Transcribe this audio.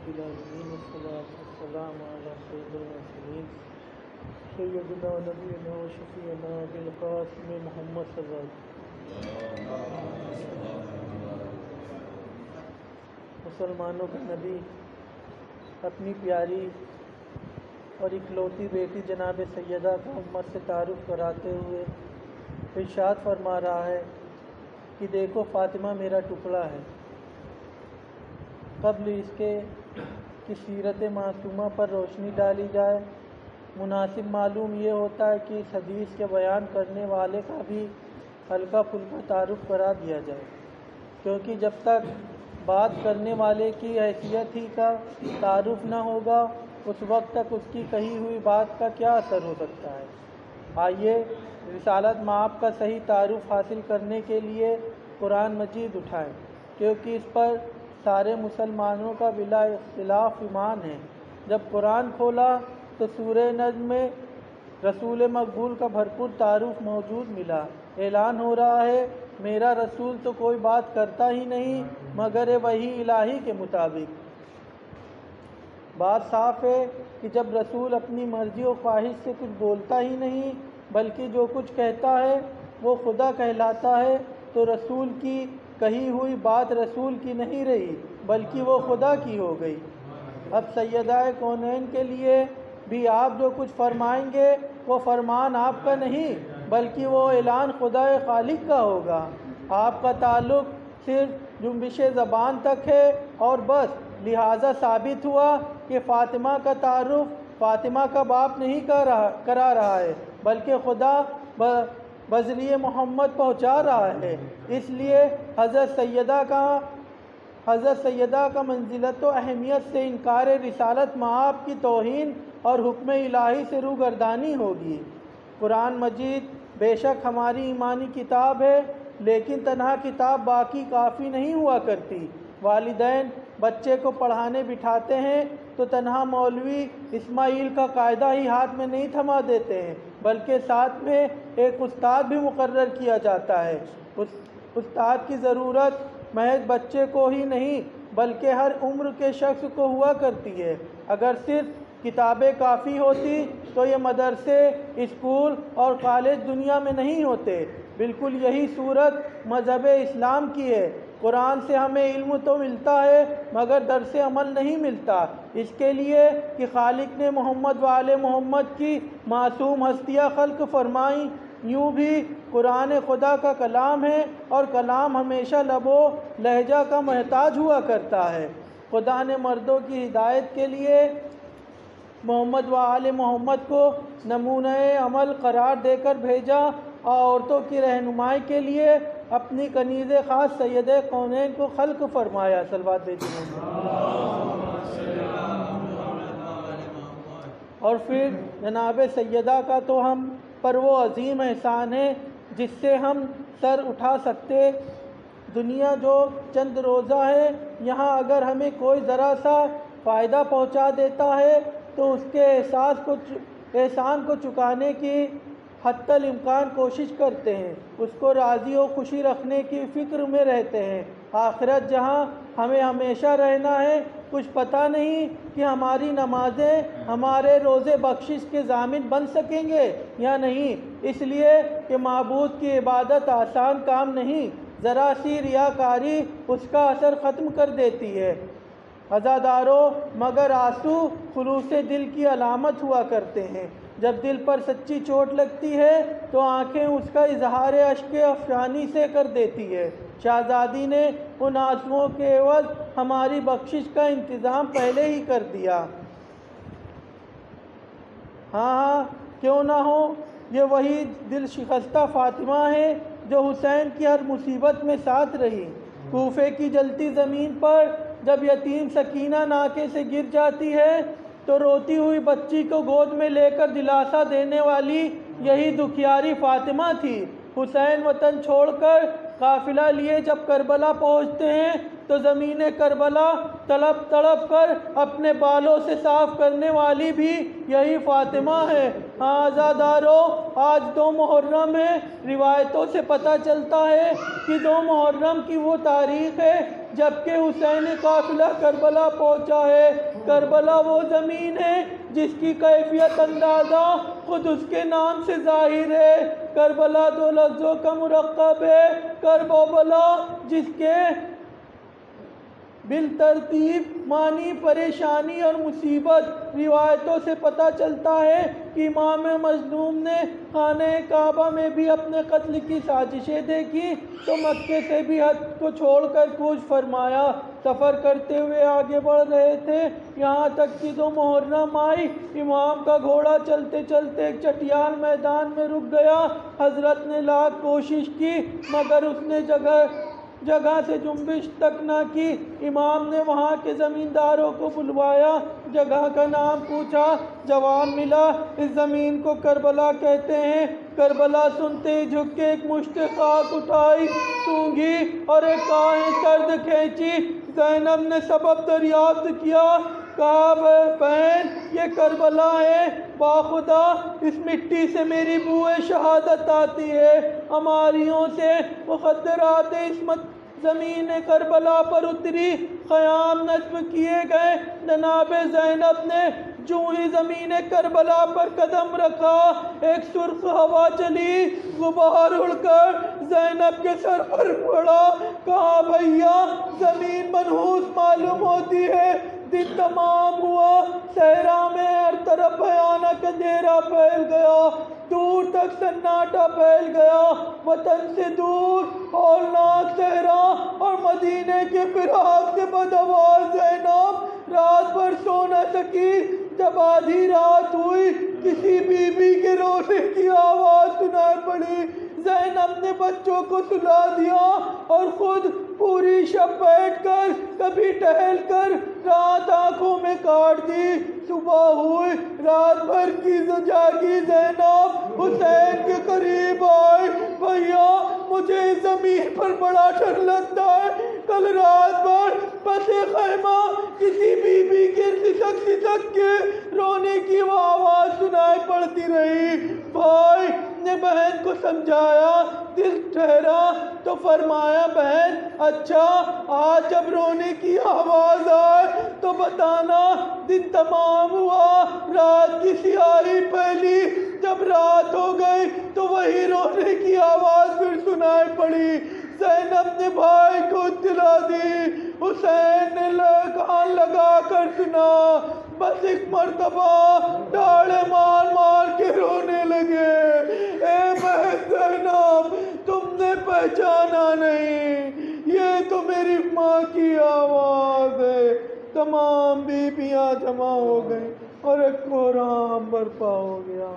رب العالمین والصلاة والسلام علی سید المرسلین سیدنا و نبینا و شفیعنا بالقاسم محمد صلی اللہ علیہ وسلم۔ مسلمانوں کا نبی اپنی پیاری اور اکلوتی بیٹی جناب سیدہ کا امت سے تعارف کراتے ہوئے ارشاد فرما رہا ہے کہ دیکھو فاطمہ میرا ٹکڑا ہے۔ قبل اس کے کہ سیرت معصومہ پر روشنی ڈالی جائے، مناسب معلوم یہ ہوتا ہے کہ اس حدیث کے بیان کرنے والے کا بھی ہلکا پھلکا تعارف کرا دیا جائے، کیونکہ جب تک بات کرنے والے کی حیثیت ہی کا تعارف نہ ہوگا اس وقت تک اس کی کہی ہوئی بات کا کیا اثر ہو سکتا ہے۔ آئیے رسالت مآب کا صحیح تعارف حاصل کرنے کے لیے قرآن مجید اٹھائیں، کیونکہ اس پر سارے مسلمانوں کا بلا اختلاف ایمان ہے۔ جب قرآن کھولا تو سورہ نجم میں رسول مقبول کا بھرپور تعارف موجود ملا۔ اعلان ہو رہا ہے میرا رسول تو کوئی بات کرتا ہی نہیں مگر وحی الہی کے مطابق۔ بات صاف ہے کہ جب رسول اپنی مرضی و خواہش سے کچھ بولتا ہی نہیں بلکہ جو کچھ کہتا ہے وہ خدا کہلاتا ہے، تو رسول کی کہی ہوئی بات رسول کی نہیں رہی بلکہ وہ خدا کی ہو گئی۔ اب سیدہ کونین کے لیے بھی آپ جو کچھ فرمائیں گے وہ فرمان آپ کا نہیں بلکہ وہ اعلان خدا خالق کا ہوگا۔ آپ کا تعلق صرف جنبش زبان تک ہے اور بس، لہٰذا ثابت ہوا کہ فاطمہ کا تعارف فاطمہ کا باپ نہیں کرا رہا ہے بلکہ خدا بذریعہ محمد پہنچا رہا ہے۔ اس لیے حضرت سیدہ کا منزلت و اہمیت سے انکار رسالت مآب کی توہین اور حکم الہی سے روگردانی ہوگی۔ قرآن مجید بے شک ہماری ایمانی کتاب ہے، لیکن تنہا کتاب باقی کافی نہیں ہوا کرتی۔ والدین بچے کو پڑھانے بٹھاتے ہیں تو تنہا مولوی اسماعیل کا قاعدہ ہی ہاتھ میں نہیں تھما دیتے ہیں بلکہ ساتھ میں ایک استاد بھی مقرر کیا جاتا ہے۔ استاد کی ضرورت محض بچے کو ہی نہیں بلکہ ہر عمر کے شخص کو ہوا کرتی ہے۔ اگر صرف کتابیں کافی ہوتی تو یہ مدرسے، اسکول اور کالج دنیا میں نہیں ہوتے۔ بالکل یہی صورت مذہب اسلام کی ہے۔ قرآن سے ہمیں علم تو ملتا ہے مگر درس عمل نہیں ملتا، اس کے لیے کہ خالق نے محمد و آل محمد کی معصوم ہستیاں خلق فرمائیں۔ یوں بھی قرآن خدا کا کلام ہے اور کلام ہمیشہ لب و لہجہ کا محتاج ہوا کرتا ہے۔ خدا نے مردوں کی ہدایت کے لیے محمد و آل محمد کو نمونہ عمل قرار دے کر بھیجا اور عورتوں کی رہنمائی کے لیے اپنی کنیز خاص سیدہ کونین کو خلق فرمایا۔ صلوات دیجیے۔ اور پھر جناب سیدہ کا تو ہم پر وہ عظیم احسان ہے جس سے ہم سر اٹھا سکتے۔ دنیا جو چند روزہ ہے، یہاں اگر ہمیں کوئی ذرا سا فائدہ پہنچا دیتا ہے تو اس کے احسان کو چکانے کی حتی الامکان کوشش کرتے ہیں، اس کو راضی و خوشی رکھنے کی فکر میں رہتے ہیں۔ آخرت جہاں ہمیں ہمیشہ رہنا ہے، کچھ پتہ نہیں کہ ہماری نمازیں ہمارے روزے بخشش کے ضامن بن سکیں گے یا نہیں، اس لیے کہ معبود کی عبادت آسان کام نہیں، ذرا سی ریاکاری اس کا اثر ختم کر دیتی ہے۔ عزادارو مگر آنسو خلوص دل کی علامت ہوا کرتے ہیں۔ جب دل پر سچی چوٹ لگتی ہے تو آنکھیں اس کا اظہار اشک افشانی سے کر دیتی ہے۔ شہزادی نے ان آنسوؤں کے عوض ہماری بخشش کا انتظام پہلے ہی کر دیا۔ ہاں کیوں نہ ہو، یہ وہی دل شکستہ فاطمہ ہے جو حسین کی ہر مصیبت میں ساتھ رہی۔ کوفے کی جلتی زمین پر جب یتیم سکینہ ناکے سے گر جاتی ہے تو روتی ہوئی بچی کو گود میں لے کر دلاسا دینے والی یہی دکھیاری فاطمہ تھی۔ حسین وطن چھوڑ کر قافلہ لیے جب کربلا پہنچتے ہیں تو زمین کربلا تڑپ تڑپ کر اپنے بالوں سے صاف کرنے والی بھی یہی فاطمہ ہے۔ ہاں عزادارو، آج 2 محرم ہے۔ روایتوں سے پتہ چلتا ہے کہ 2 محرم کی وہ تاریخ ہے جبکہ حسین قافلہ کربلا پہنچا ہے۔ کربلا وہ زمین ہے جس کی کیفیت اندازہ خود اس کے نام سے ظاہر ہے۔ کربلا 2 لفظوں کا مرکب ہے، کرب و بلا، جس کے بالترتیب معنی پریشانی اور مصیبت۔ روایتوں سے پتہ چلتا ہے کہ امام مظلوم نے خانہ کعبہ میں بھی اپنے قتل کی سازشیں دیکھی تو مکے سے بھی حد کو چھوڑ کر کوچ فرمایا۔ سفر کرتے ہوئے آگے بڑھ رہے تھے، یہاں تک کہ 2 محرم آئی۔ امام کا گھوڑا چلتے چلتے ایک چٹیال میدان میں رک گیا۔ حضرت نے لاکھ کوشش کی مگر اس نے جگہ سے جنبش تک نہ کی۔ امام نے وہاں کے زمینداروں کو بلوایا، جگہ کا نام پوچھا، جواب ملا اس زمین کو کربلا کہتے ہیں۔ کربلا سنتے ہی جھک کے ایک مشت خاک اٹھائی، سونگھی اور ایک آہیں سرد کھینچی۔ زینب نے سبب دریافت کیا، کہا بہن یہ کربلا ہے، باخدا اس مٹی سے میری بوئے شہادت آتی ہے۔ ہماریوں سے مخدرات عصمت زمین کربلا پر اتری، خیام نصب کیے گئے۔ جناب زینب نے جو ہی زمین کربلا پر قدم رکھا، ایک سرخ ہوا چلی، غبار اڑ کر زینب کے سر پر پڑا۔ کہا بھیا زمین منحوس معلوم ہوتی ہے۔ دن تمام ہوا، صحرا میں ہر طرف بھیانک اندھیرا پھیل گیا، دور تک سناٹا پھیل گیا۔ وطن سے دور ہولناک صحرا اور مدینے کے فراق سے بدحواس زینب رات بھر سو نہ سکی۔ جب آدھی رات ہوئی کسی بی بی کے رونے کی آواز سنائی پڑی۔ زینب نے بچوں کو سلا دیا اور خود پوری شب بیٹھ کر کبھی ٹہل کر رات آنکھوں میں کاٹ دی۔ صبح ہوئی، رات بھر کی جاگی زینب حسین کے قریب آئی، بھیا مجھے اس زمین پر بڑا ڈر لگتا ہے، کل رات بھر پس خیمہ کسی بی بی کے سسک کے رونے کی وہ آواز سنائی پڑتی رہی۔ بھائی نے بہن کو سمجھایا، دل ٹھہرا تو فرمایا بہن اچھا آج جب رونے کی آواز آئے تو بتانا۔ دن تمام ہوا، رات کی سیاہی پھیلی، جب رات ہو گئی تو وہی رونے کی آواز پھر سنائی پڑی۔ زینب نے بھائی کو اطلاع دی، حسین نے کان لگا کر سنا، بس ایک مرتبہ ڈاڑے مار مار کے رونے لگے۔ اے بہن زینب تم نے پہچانا نہیں، یہ تو میری ماں کی آواز ہے۔ تمام بیبیاں جمع ہو گئیں اور ایک کوہرام برپا ہو گیا۔